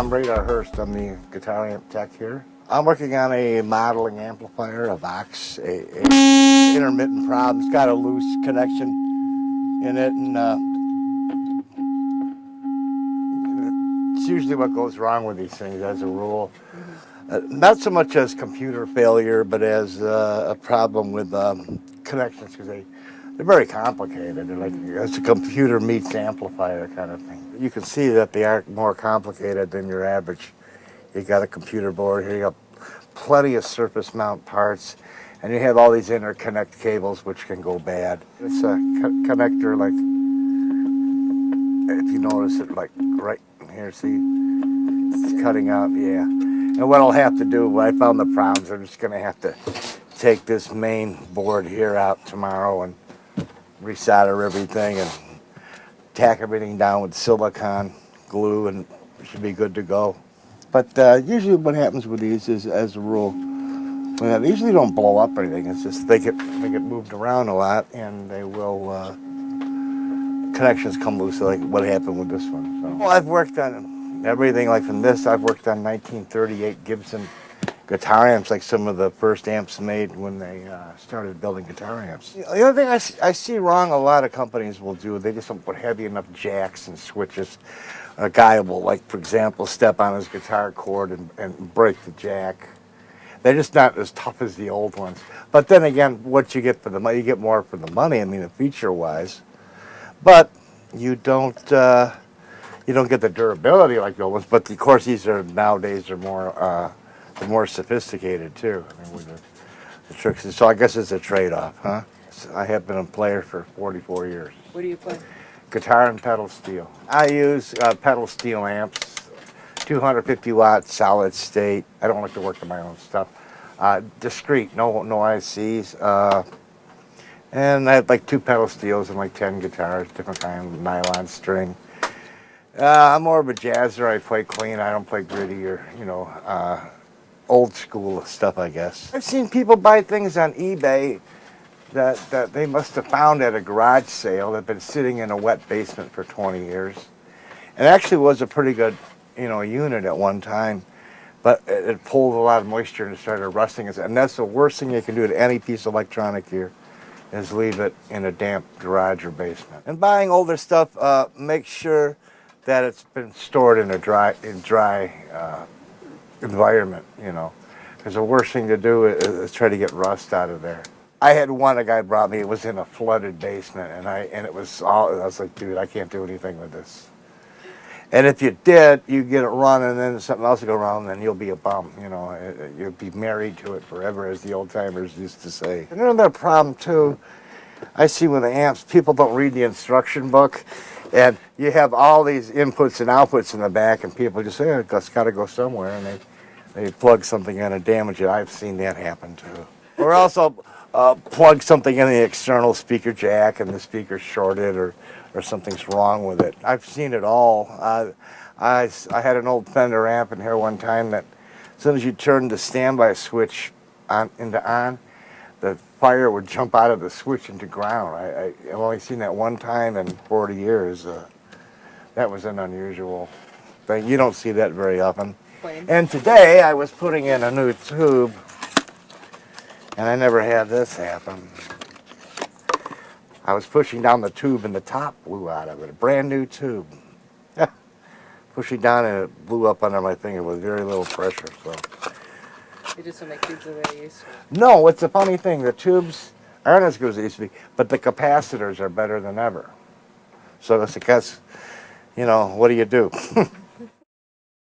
I'm Radar Hurst. I'm the guitar amp tech here. I'm working on a modeling amplifier, a VOX, a intermittent problem. It's got a loose connection in it, and it's usually what goes wrong with these things as a rule. Not so much as computer failure, but as a problem with connections, because they're very complicated. They're like, it's a computer meets amplifier kind of thing. You can see that they are more complicated than your average. You got a computer board here, you got plenty of surface mount parts, and you have all these interconnect cables which can go bad. It's a connector, like, if you notice it, like right here, see, it's cutting out, yeah. And what I'll have to do, when I found the problems, I'm just gonna have to take this main board here out tomorrow and resolder everything and tack everything down with silicone glue, and it should be good to go. But usually what happens with these is, as a rule, they usually don't blow up or anything. It's just they get moved around a lot, and they will, connections come loose, like what happened with this one. So, well, I've worked on everything, like from this, I've worked on 1938 Gibson guitar amps, like some of the first amps made when they started building guitar amps. The other thing I see wrong, a lot of companies will do, they just don't put heavy enough jacks and switches. A guy will, like, for example, step on his guitar cord and break the jack. They're just not as tough as the old ones. But then again, what you get for the money, you get more for the money, I mean, feature-wise. But you don't get the durability like the old ones. But of course, these are nowadays are more sophisticated too. I mean, with the tricks. So I guess it's a trade-off, huh? I have been a player for 44 years. What do you play? Guitar and pedal steel. I use pedal steel amps, 250 watt solid state. I don't like to work on my own stuff. Discrete, no ICs. And I have like 2 pedal steels and like 10 guitars, different kind of nylon string. I'm more of a jazzer. I play clean. I don't play gritty or, old school stuff, I guess. I've seen people buy things on eBay that they must have found at a garage sale that had been sitting in a wet basement for 20 years. And it actually was a pretty good, unit at one time, but it pulled a lot of moisture and it started rusting. And that's the worst thing you can do to any piece of electronic gear, is leave it in a damp garage or basement. And buying older stuff, make sure that it's been stored in a dry environment, because the worst thing to do is try to get rust out of there. I had a guy brought me, it was in a flooded basement, and I was like, dude, I can't do anything with this. And if you did, you get it run, and then something else will go wrong, then you'll be a bum, you'll be married to it forever, as the old timers used to say. And another problem too, I see with the amps, people don't read the instruction book, and you have all these inputs and outputs in the back, and people just say, it's got to go somewhere, and they plug something in and damage it. I've seen that happen too. Or also plug something in the external speaker jack, and the speaker's shorted, or something's wrong with it. I've seen it all. I had an old Fender amp in here one time that as soon as you turned the standby switch into on, the fire would jump out of the switch into ground. I've only seen that one time in 40 years. That was an unusual thing. You don't see that very often. Plain. And today I was putting in a new tube, and I never had this happen. I was pushing down the tube and the top blew out of it. A brand new tube. Pushing down and it blew up under my finger with very little pressure. So. They just don't make tubes the way they used to. No, it's a funny thing. The tubes aren't as good as they used to be, but the capacitors are better than ever. So that's because, what do you do?